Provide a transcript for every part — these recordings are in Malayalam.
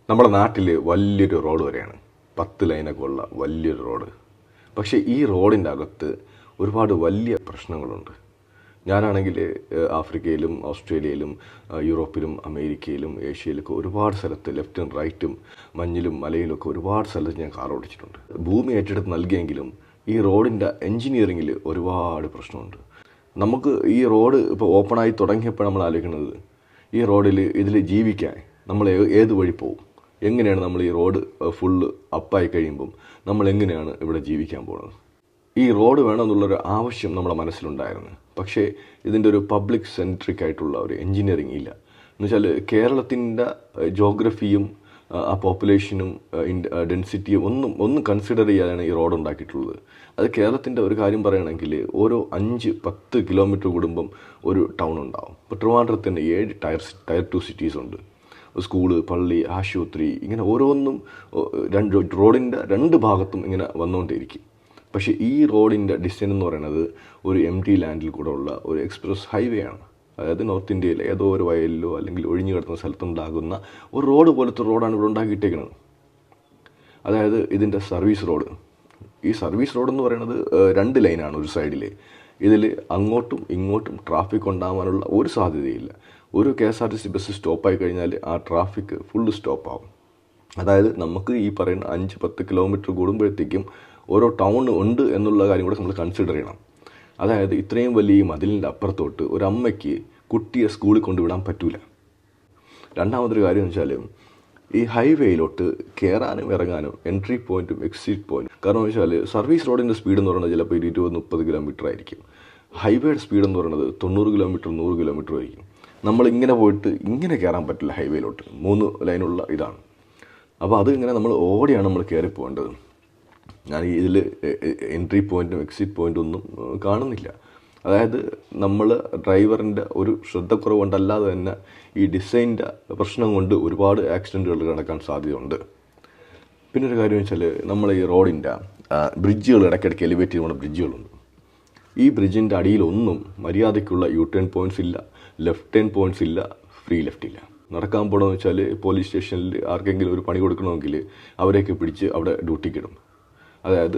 നമ്മുടെ നാട്ടിൽ വലിയൊരു റോഡ് വരെയാണ് 10 ലൈനൊക്കെ ഉള്ള വലിയൊരു റോഡ്. പക്ഷേ ഈ റോഡിൻ്റെ അകത്ത് ഒരുപാട് വലിയ പ്രശ്നങ്ങളുണ്ട്. ഞാനാണെങ്കിൽ ആഫ്രിക്കയിലും ഓസ്ട്രേലിയയിലും യൂറോപ്പിലും അമേരിക്കയിലും ഏഷ്യയിലൊക്കെ ഒരുപാട് സ്ഥലത്ത് ലെഫ്റ്റും റൈറ്റും മഞ്ഞിലും മലയിലൊക്കെ ഒരുപാട് സ്ഥലത്ത് ഞാൻ കാർ ഓടിച്ചിട്ടുണ്ട്. ഭൂമി ഏറ്റെടുത്ത് നൽകിയെങ്കിലും ഈ റോഡിൻ്റെ എൻജിനീയറിങ്ങിൽ ഒരുപാട് പ്രശ്നമുണ്ട്. നമുക്ക് ഈ റോഡ് ഇപ്പോൾ ഓപ്പണായി തുടങ്ങിയപ്പോൾ നമ്മൾ ആലോചിക്കുന്നത് ഈ റോഡിൽ ഇതിൽ ജീവിക്കാൻ നമ്മൾ ഏത് വഴി പോകും, എങ്ങനെയാണ് നമ്മൾ ഈ റോഡ് ഫുള്ള് അപ്പായി കഴിയുമ്പം നമ്മൾ എങ്ങനെയാണ് ഇവിടെ ജീവിക്കാൻ പോകുന്നത്. ഈ റോഡ് വേണമെന്നുള്ളൊരു ആവശ്യം നമ്മുടെ മനസ്സിലുണ്ടായിരുന്നു. പക്ഷേ ഇതിൻ്റെ ഒരു പബ്ലിക് സെൻട്രിക് ആയിട്ടുള്ള ഒരു എൻജിനീയറിങ് ഇല്ല. എന്നുവെച്ചാൽ കേരളത്തിൻ്റെ ജോഗ്രഫിയും ആ പോപ്പുലേഷനും ഡെൻസിറ്റിയും ഒന്നും കൺസിഡർ ചെയ്യാനാണ് ഈ റോഡ് ഉണ്ടാക്കിയിട്ടുള്ളത്. അത് കേരളത്തിൻ്റെ ഒരു കാര്യം പറയുകയാണെങ്കിൽ ഓരോ 5-10 കിലോമീറ്റർ കൂടുമ്പം ഒരു ടൗൺ ഉണ്ടാവും. ഇപ്പോൾ ട്രിവാൻഡ്രത്തിന് 7 ടയർ 2 സിറ്റീസ് ഉണ്ട്. സ്കൂള്, പള്ളി, ആശുപത്രി, ഇങ്ങനെ ഓരോന്നും റോഡിൻ്റെ 2 ഭാഗത്തും ഇങ്ങനെ വന്നുകൊണ്ടേയിരിക്കും. പക്ഷേ ഈ റോഡിൻ്റെ ഡിസൈൻ എന്ന് പറയുന്നത് ഒരു എംടി ലാൻഡിൽ കൂടെ ഉള്ള ഒരു എക്സ്പ്രസ് ഹൈവേ ആണ്. അതായത് നോർത്ത് ഇന്ത്യയിൽ ഏതോ ഒരു വയലിലോ അല്ലെങ്കിൽ ഒഴിഞ്ഞു കിടക്കുന്ന സ്ഥലത്തുണ്ടാകുന്ന ഒരു റോഡ് പോലത്തെ റോഡാണ് ഇവിടെ ഉണ്ടാക്കിയിട്ടേക്കുന്നത്. അതായത് ഇതിൻ്റെ സർവീസ് റോഡ്. ഈ സർവീസ് റോഡ് എന്ന് പറയുന്നത് 2 ലൈനാണ് ഒരു സൈഡിൽ. ഇതിൽ അങ്ങോട്ടും ഇങ്ങോട്ടും ട്രാഫിക് ഉണ്ടാകാനുള്ള ഒരു സാധ്യതയില്ല. ഒരു KSRTC ബസ് സ്റ്റോപ്പായി കഴിഞ്ഞാൽ ആ ട്രാഫിക് ഫുള്ള് സ്റ്റോപ്പാകും. അതായത് നമുക്ക് ഈ പറയുന്ന 5-10 കിലോമീറ്റർ കൂടുമ്പോഴത്തേക്കും ഓരോ ടൗൺ ഉണ്ട് എന്നുള്ള കാര്യം കൂടെ നമ്മൾ കൺസിഡർ ചെയ്യണം. അതായത് ഇത്രയും വലിയ മതിലിൻ്റെ അപ്പുറത്തോട്ട് ഒരു അമ്മയ്ക്ക് കുട്ടിയെ സ്കൂളിൽ കൊണ്ടുവിടാൻ പറ്റൂല. രണ്ടാമതൊരു കാര്യം എന്ന് വെച്ചാൽ ഈ ഹൈവേയിലോട്ട് കയറാനും ഇറങ്ങാനും എൻട്രി പോയിൻറ്റും എക്സിറ്റ് പോയിൻറ്റും. കാരണം എന്ന് വെച്ചാൽ സർവീസ് റോഡിൻ്റെ സ്പീഡ് എന്ന് പറയുന്നത് ചിലപ്പോൾ 20-30 കിലോമീറ്റർ ആയിരിക്കും. ഹൈവേയുടെ സ്പീഡ് എന്ന് പറയുന്നത് 90 കിലോമീറ്റർ 100 കിലോമീറ്റർ ആയിരിക്കും. നമ്മളിങ്ങനെ പോയിട്ട് ഇങ്ങനെ കയറാൻ പറ്റില്ല ഹൈവേയിലോട്ട്. 3 ലൈനുള്ള ഇതാണ്. അപ്പോൾ അത് ഇങ്ങനെ നമ്മൾ ഓടിയാണ് നമ്മൾ കയറി പോകേണ്ടത്. ഞാൻ ഇതിൽ എൻട്രി പോയിൻറ്റും എക്സിറ്റ് പോയിൻറ്റും ഒന്നും കാണുന്നില്ല. അതായത് നമ്മൾ ഡ്രൈവറിൻ്റെ ഒരു ശ്രദ്ധക്കുറവ് കൊണ്ടല്ലാതെ തന്നെ ഈ ഡിസൈൻ്റെ പ്രശ്നം കൊണ്ട് ഒരുപാട് ആക്സിഡൻറ്റുകൾ നടക്കാൻ സാധ്യതയുണ്ട്. പിന്നെ ഒരു കാര്യം വെച്ചാൽ നമ്മൾ ഈ റോഡിൻ്റെ ബ്രിഡ്ജുകൾ ഇടയ്ക്കിടയ്ക്ക് എലിവേറ്റ് ചെയ്യുന്ന ബ്രിഡ്ജുകളുണ്ട്. ഈ ബ്രിഡ്ജിൻ്റെ അടിയിലൊന്നും മര്യാദയ്ക്കുള്ള U-turn പോയിൻറ്റ്സ് ഇല്ല, ലെഫ്റ്റ് ടേൺ പോയിൻറ്റ്സ് ഇല്ല, ഫ്രീ ലെഫ്റ്റ് ഇല്ല. നടക്കാൻ പോകണമെന്ന് വെച്ചാൽ പോലീസ് സ്റ്റേഷനിൽ ആർക്കെങ്കിലും ഒരു പണി കൊടുക്കണമെങ്കിൽ അവരെയൊക്കെ പിടിച്ച് അവിടെ ഡ്യൂട്ടിക്കിടും. അതായത്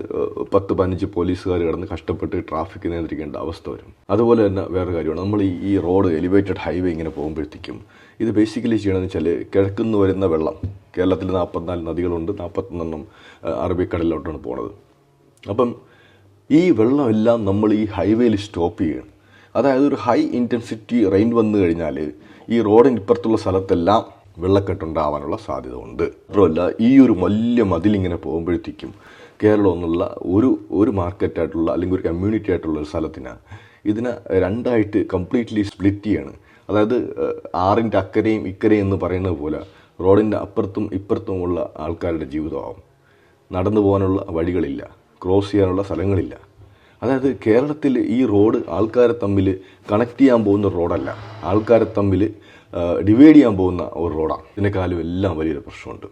10-15 പോലീസുകാർ കിടന്ന് കഷ്ടപ്പെട്ട് ട്രാഫിക് നിയന്ത്രിക്കേണ്ട അവസ്ഥ വരും. അതുപോലെ തന്നെ വേറൊരു കാര്യമാണ്, നമ്മൾ ഈ റോഡ് എലിവേറ്റഡ് ഹൈവേ ഇങ്ങനെ പോകുമ്പോഴത്തേക്കും ഇത് ബേസിക്കലി ചെയ്യണമെന്ന് വെച്ചാൽ കിഴക്കുന്ന് വരുന്ന വെള്ളം, കേരളത്തിൽ 44 നദികളുണ്ട്, 41 അറബിക്കടലിലോട്ടാണ് പോണത്. അപ്പം ഈ വെള്ളമെല്ലാം നമ്മൾ ഈ ഹൈവേയിൽ സ്റ്റോപ്പ് ചെയ്യണം. അതായത് ഒരു ഹൈ ഇൻറ്റൻസിറ്റി റെയിൻ വന്നു കഴിഞ്ഞാൽ ഈ റോഡിന് ഇപ്പുറത്തുള്ള സ്ഥലത്തെല്ലാം വെള്ളക്കെട്ടുണ്ടാവാനുള്ള സാധ്യത ഉണ്ട്. മാത്രമല്ല ഈ ഒരു വലിയ മതിലിങ്ങനെ പോകുമ്പോഴത്തേക്കും കേരളം എന്നുള്ള ഒരു മാർക്കറ്റായിട്ടുള്ള അല്ലെങ്കിൽ ഒരു കമ്മ്യൂണിറ്റി ആയിട്ടുള്ള ഒരു സ്ഥലത്തിന് ഇതിനെ 2ആയിട്ട് കംപ്ലീറ്റ്ലി സ്പ്ലിറ്റ് ചെയ്യാണ്. അതായത് 6ൻ്റെ അക്കരയും ഇക്കരയും എന്ന് പറയുന്നത് പോലെ റോഡിൻ്റെ അപ്പുറത്തും ഇപ്പുറത്തുമുള്ള ആൾക്കാരുടെ ജീവിതമാവും. നടന്നു പോകാനുള്ള വഴികളില്ല, ക്രോസ് ചെയ്യാനുള്ള സ്ഥലങ്ങളില്ല. അതായത് കേരളത്തിൽ ഈ റോഡ് ആൾക്കാരെ തമ്മിൽ കണക്ട് ചെയ്യാൻ പോകുന്ന റോഡല്ല, ആൾക്കാരെ തമ്മിൽ ഡിവൈഡ് ചെയ്യാൻ പോകുന്ന ഒരു റോഡാണ്. ഇതിനേക്കാളും എല്ലാം വലിയൊരു പ്രശ്നമുണ്ട്,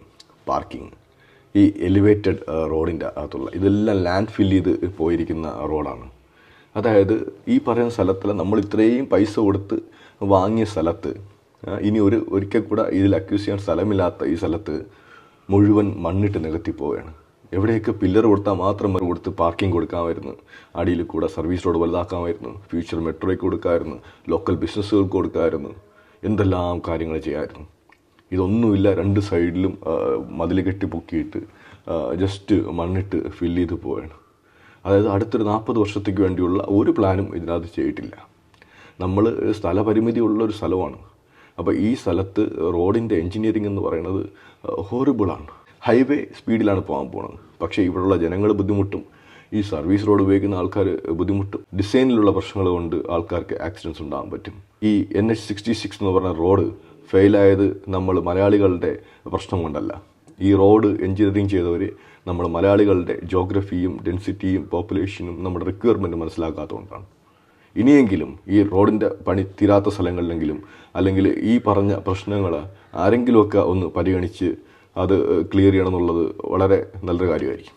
പാർക്കിംഗ്. ഈ എലിവേറ്റഡ് റോഡിൻ്റെ അകത്തുള്ള ഇതെല്ലാം ലാൻഡ് ഫില്ല് ചെയ്ത് പോയിരിക്കുന്ന റോഡാണ്. അതായത് ഈ പറയുന്ന സ്ഥലത്തിൽ നമ്മൾ ഇത്രയും പൈസ കൊടുത്ത് വാങ്ങിയ സ്ഥലത്ത് ഇനി ഒരിക്കൽ കൂടെ ഇതിൽ അക്യൂസ് ചെയ്യാൻ സ്ഥലമില്ലാത്ത ഈ സ്ഥലത്ത് മുഴുവൻ മണ്ണിട്ട് നികത്തി പോവുകയാണ്. എവിടെയൊക്കെ പില്ലർ കൊടുത്താൽ മാത്രം കൊടുത്ത് പാർക്കിംഗ് കൊടുക്കാമായിരുന്നു, അടിയിൽ കൂടെ സർവീസ് റോഡ് വലുതാക്കാമായിരുന്നു, ഫ്യൂച്ചർ മെട്രോയ്ക്ക് കൊടുക്കാമായിരുന്നു, ലോക്കൽ ബിസിനസ്സുകൾക്ക് കൊടുക്കാമായിരുന്നു, എന്തെല്ലാം കാര്യങ്ങൾ ചെയ്യാമായിരുന്നു. ഇതൊന്നുമില്ല. 2 സൈഡിലും മതിൽ കെട്ടി പൊക്കിയിട്ട് ജസ്റ്റ് മണ്ണിട്ട് ഫില്ല് ചെയ്ത് പോവുകയാണ്. അതായത് അടുത്തൊരു 40 വർഷത്തേക്ക് വേണ്ടിയുള്ള ഒരു പ്ലാനും ഇതിനകത്ത് ചെയ്തിട്ടില്ല. നമ്മൾ സ്ഥലപരിമിതി ഉള്ളൊരു സ്ഥലമാണ്. അപ്പോൾ ഈ സ്ഥലത്ത് റോഡിൻ്റെ എൻജിനീയറിംഗ് എന്ന് പറയുന്നത് ഹോറിബിളാണ്. ഹൈവേ സ്പീഡിലാണ് പോകാൻ പോകുന്നത്. പക്ഷേ ഇവിടെയുള്ള ജനങ്ങൾ ബുദ്ധിമുട്ടും, ഈ സർവീസ് റോഡ് ഉപയോഗിക്കുന്ന ആൾക്കാർ ബുദ്ധിമുട്ടും, ഡിസൈനിലുള്ള പ്രശ്നങ്ങൾ കൊണ്ട് ആൾക്കാർക്ക് ആക്സിഡൻറ്റ്സ് ഉണ്ടാകാൻ പറ്റും. ഈ NH66 എന്ന് പറഞ്ഞ റോഡ് ഫെയിലായത് നമ്മൾ മലയാളികളുടെ പ്രശ്നം കൊണ്ടല്ല. ഈ റോഡ് എൻജിനീയറിംഗ് ചെയ്തവർ നമ്മൾ മലയാളികളുടെ ജോഗ്രഫിയും ഡെൻസിറ്റിയും പോപ്പുലേഷനും നമ്മുടെ റിക്വയർമെൻറ്റ് മനസ്സിലാക്കാത്തതുകൊണ്ടാണ്. ഇനിയെങ്കിലും ഈ റോഡിൻ്റെ പണി തീരാത്ത സ്ഥലങ്ങളിലെങ്കിലും അല്ലെങ്കിൽ ഈ പറഞ്ഞ പ്രശ്നങ്ങൾ ആരെങ്കിലുമൊക്കെ ഒന്ന് പരിഗണിച്ച് അത് ക്ലിയർ ചെയ്യണം എന്നുള്ളത് വളരെ നല്ലൊരു കാര്യമായിരിക്കും.